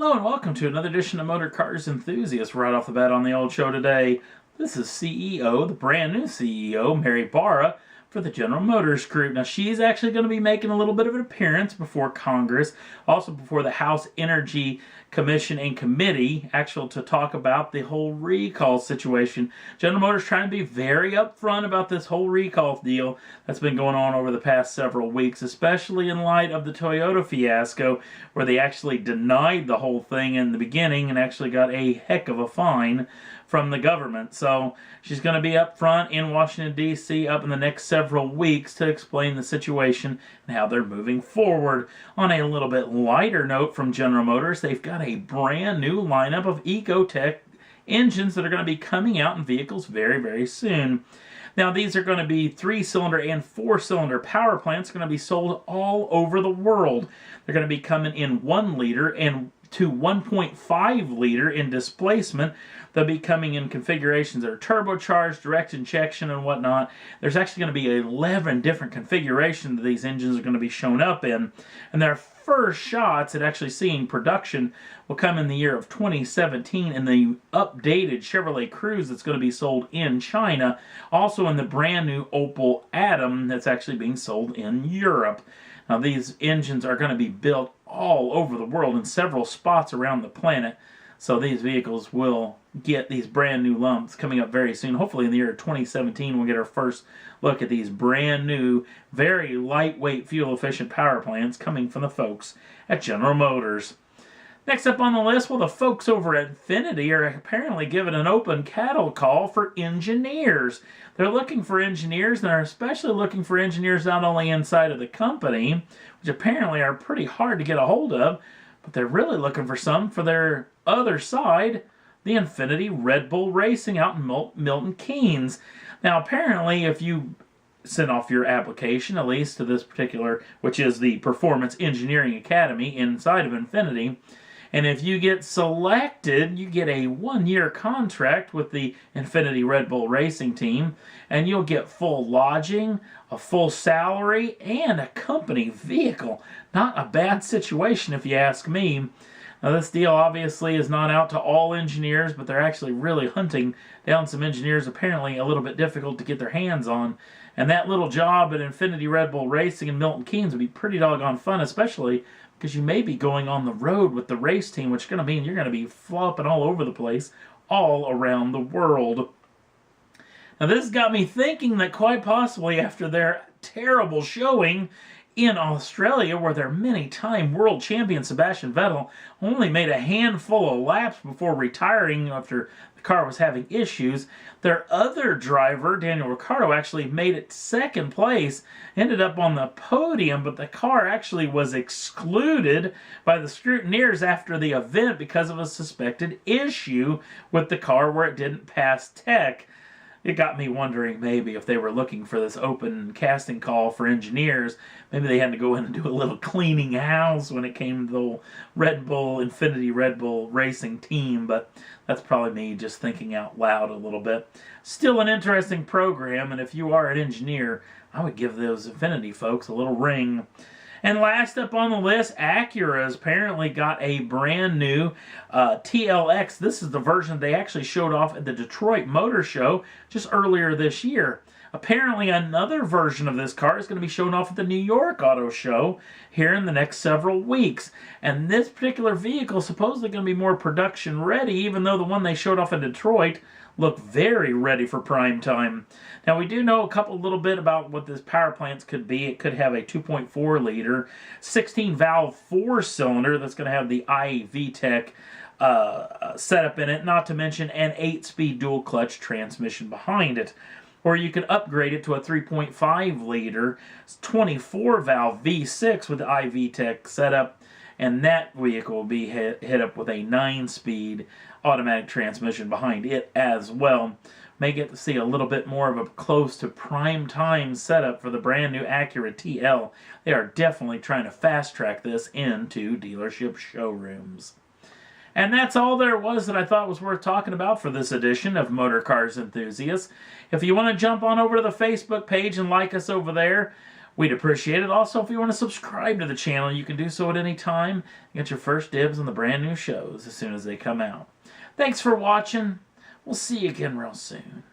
Hello and welcome to another edition of Motor Cars Enthusiasts. Right off the bat on the old show today, this is CEO, the brand new CEO, Mary Barra, for the General Motors Group. Now she's actually going to be making a little bit of an appearance before Congress, also before the House Energy Commission and Committee, actually to talk about the whole recall situation. General Motors trying to be very upfront about this whole recall deal that's been going on over the past several weeks, especially in light of the Toyota fiasco, where they actually denied the whole thing in the beginning and actually got a heck of a fine from the government. So she's going to be up front in Washington, D.C. up in the next several weeks to explain the situation and how they're moving forward. On a little bit lighter note from General Motors, they've got a brand new lineup of Ecotech engines that are going to be coming out in vehicles very, very soon. Now, these are going to be 3-cylinder and 4-cylinder power plants going to be sold all over the world. They're going to be coming in 1 liter and to 1.5 liter in displacement. They'll be coming in configurations that are turbocharged, direct injection, and whatnot. There's actually going to be 11 different configurations that these engines are going to be shown up in. And their first shots at actually seeing production will come in the year of 2017 in the updated Chevrolet Cruze that's going to be sold in China. Also in the brand new Opel Adam that's actually being sold in Europe. Now these engines are going to be built all over the world in several spots around the planet. So these vehicles will get these brand new lumps coming up very soon. Hopefully in the year 2017 we'll get our first look at these brand new, very lightweight, fuel-efficient power plants coming from the folks at General Motors. Next up on the list, well, the folks over at Infiniti are apparently giving an open cattle call for engineers. They're looking for engineers, and they're especially looking for engineers not only inside of the company, which apparently are pretty hard to get a hold of, but they're really looking for some for their other side, the Infiniti Red Bull Racing out in Milton Keynes. Now, apparently, if you send off your application, at least to this particular, which is the Performance Engineering Academy inside of Infiniti, and if you get selected, you get a 1-year contract with the Infiniti Red Bull Racing team, and you'll get full lodging, a full salary, and a company vehicle. Not a bad situation if you ask me. Now this deal obviously is not out to all engineers, but they're actually really hunting down some engineers apparently a little bit difficult to get their hands on. And that little job at Infiniti Red Bull Racing in Milton Keynes would be pretty doggone fun, especially because you may be going on the road with the race team, which is going to mean you're going to be flopping all over the place, all around the world. Now this got me thinking that quite possibly after their terrible showing in Australia, where their many-time world champion Sebastian Vettel only made a handful of laps before retiring after the car was having issues, their other driver, Daniel Ricciardo, actually made it second place, ended up on the podium, but the car actually was excluded by the scrutineers after the event because of a suspected issue with the car where it didn't pass tech. It got me wondering maybe if they were looking for this open casting call for engineers, maybe they had to go in and do a little cleaning house when it came to the Red Bull, Infiniti Red Bull Racing team, but that's probably me just thinking out loud a little bit. Still an interesting program, and if you are an engineer, I would give those Infiniti folks a little ring. And last up on the list, Acura has apparently got a brand new TLX. This is the version they actually showed off at the Detroit Motor Show just earlier this year. Apparently another version of this car is going to be shown off at the New York Auto Show here in the next several weeks. And this particular vehicle is supposedly going to be more production ready, even though the one they showed off in Detroit looked very ready for prime time. Now we do know a little bit about what this power plants could be. It could have a 2.4 liter, 16 valve 4-cylinder that's going to have the Ecotech setup in it, not to mention an 8-speed dual clutch transmission behind it. Or you could upgrade it to a 3.5 liter, 24 valve V6 with the Ecotech setup, and that vehicle will be hit up with a 9-speed automatic transmission behind it as well. May get to see a little bit more of a close to prime time setup for the brand new Acura TL. They are definitely trying to fast track this into dealership showrooms. And that's all there was that I thought was worth talking about for this edition of Motor Cars Enthusiasts. If you want to jump on over to the Facebook page and like us over there, We'd appreciate it. Also, if you want to subscribe to the channel, you can do so at any time. Get your first dibs on the brand new shows as soon as they come out. Thanks for watching. We'll see you again real soon.